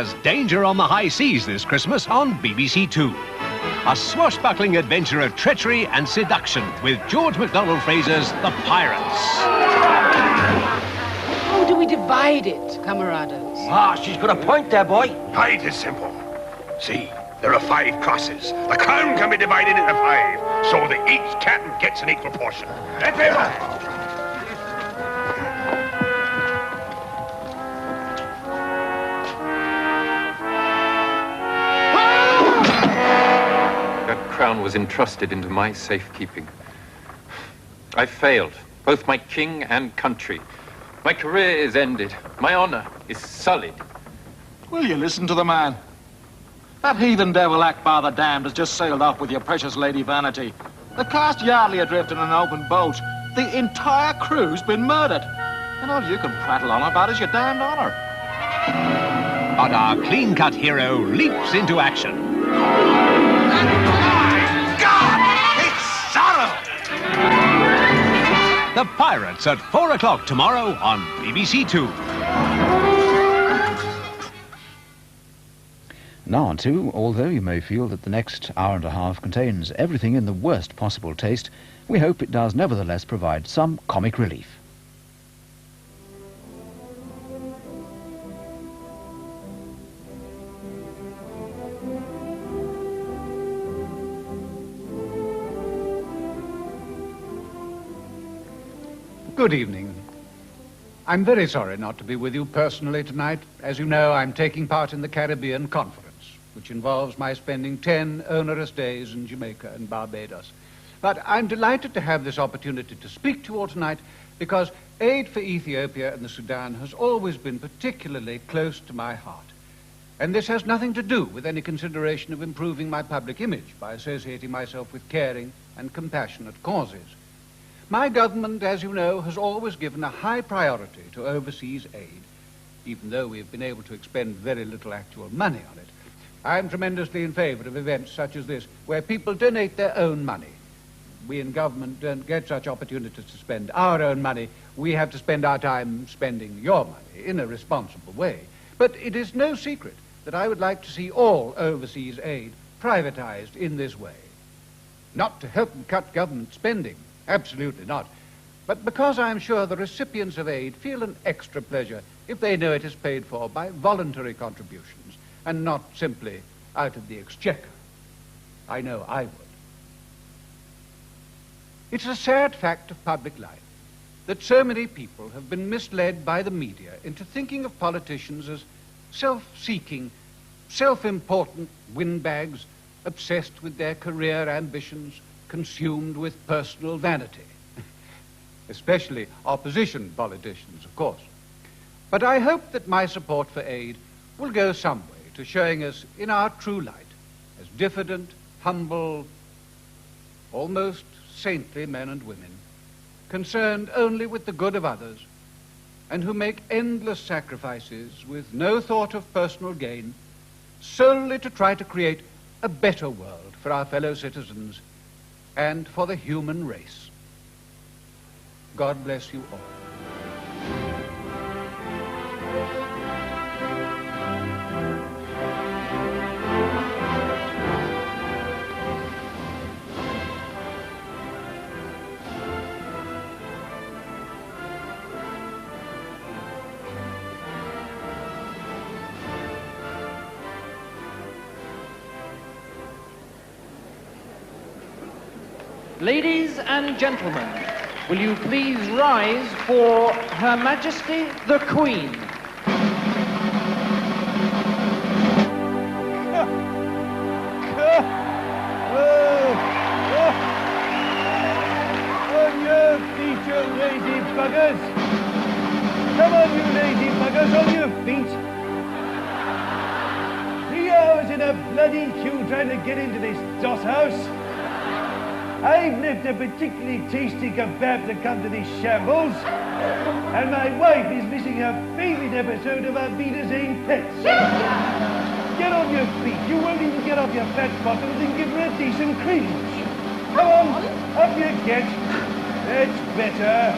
There's danger on the high seas this Christmas on BBC Two. A swashbuckling adventure of treachery and seduction with George MacDonald Fraser's The Pyrates. How do we divide it, camaradas? Ah, she's got a point there, boy. Right is simple. See, there are 5 crosses. The crown can be divided into 5, so that each captain gets an equal portion. Let's go. The crown was entrusted into my safekeeping. I failed, both my king and country. My career is ended. My honor is sullied. Will you listen to the man? That heathen devil Akbar the Damned has just sailed off with your precious Lady Vanity. They've cast Yardley adrift in an open boat. The entire crew's been murdered. And all you can prattle on about is your damned honor. But our clean-cut hero leaps into action. The Pyrates at 4 o'clock tomorrow on BBC Two. Now on to, although you may feel that the next hour and a half contains everything in the worst possible taste, we hope it does nevertheless provide some comic relief. Good evening. I'm very sorry not to be with you personally tonight. As you know, I'm taking part in the Caribbean Conference, which involves my spending 10 onerous days in Jamaica and Barbados. But I'm delighted to have this opportunity to speak to you all tonight because aid for Ethiopia and the Sudan has always been particularly close to my heart. And this has nothing to do with any consideration of improving my public image by associating myself with caring and compassionate causes. My government, as you know, has always given a high priority to overseas aid, even though we have been able to expend very little actual money on it. I'm tremendously in favor of events such as this, where people donate their own money. We in government don't get such opportunities to spend our own money. We have to spend our time spending your money in a responsible way. But it is no secret that I would like to see all overseas aid privatized in this way. Not to help cut government spending. Absolutely not. But because I'm sure the recipients of aid feel an extra pleasure if they know it is paid for by voluntary contributions and not simply out of the exchequer. I know I would. It's a sad fact of public life that so many people have been misled by the media into thinking of politicians as self-seeking, self-important windbags, obsessed with their career ambitions, consumed with personal vanity, especially opposition politicians, of course. But I hope that my support for aid will go some way to showing us in our true light as diffident, humble, almost saintly men and women, concerned only with the good of others, and who make endless sacrifices with no thought of personal gain, solely to try to create a better world for our fellow citizens and for the human race. God bless you all. Ladies and gentlemen, will you please rise for Her Majesty the Queen? On your feet, you lazy buggers! Come on, you lazy buggers, on your feet! 3 hours in a bloody queue trying to get into this doss house. I've left a particularly tasty kebab to come to this shambles. And my wife is missing her favourite episode of Avita Zane Pets. Get on your feet. You won't even get off your fat bottoms and give her a decent cringe. Come on, up you get. That's better.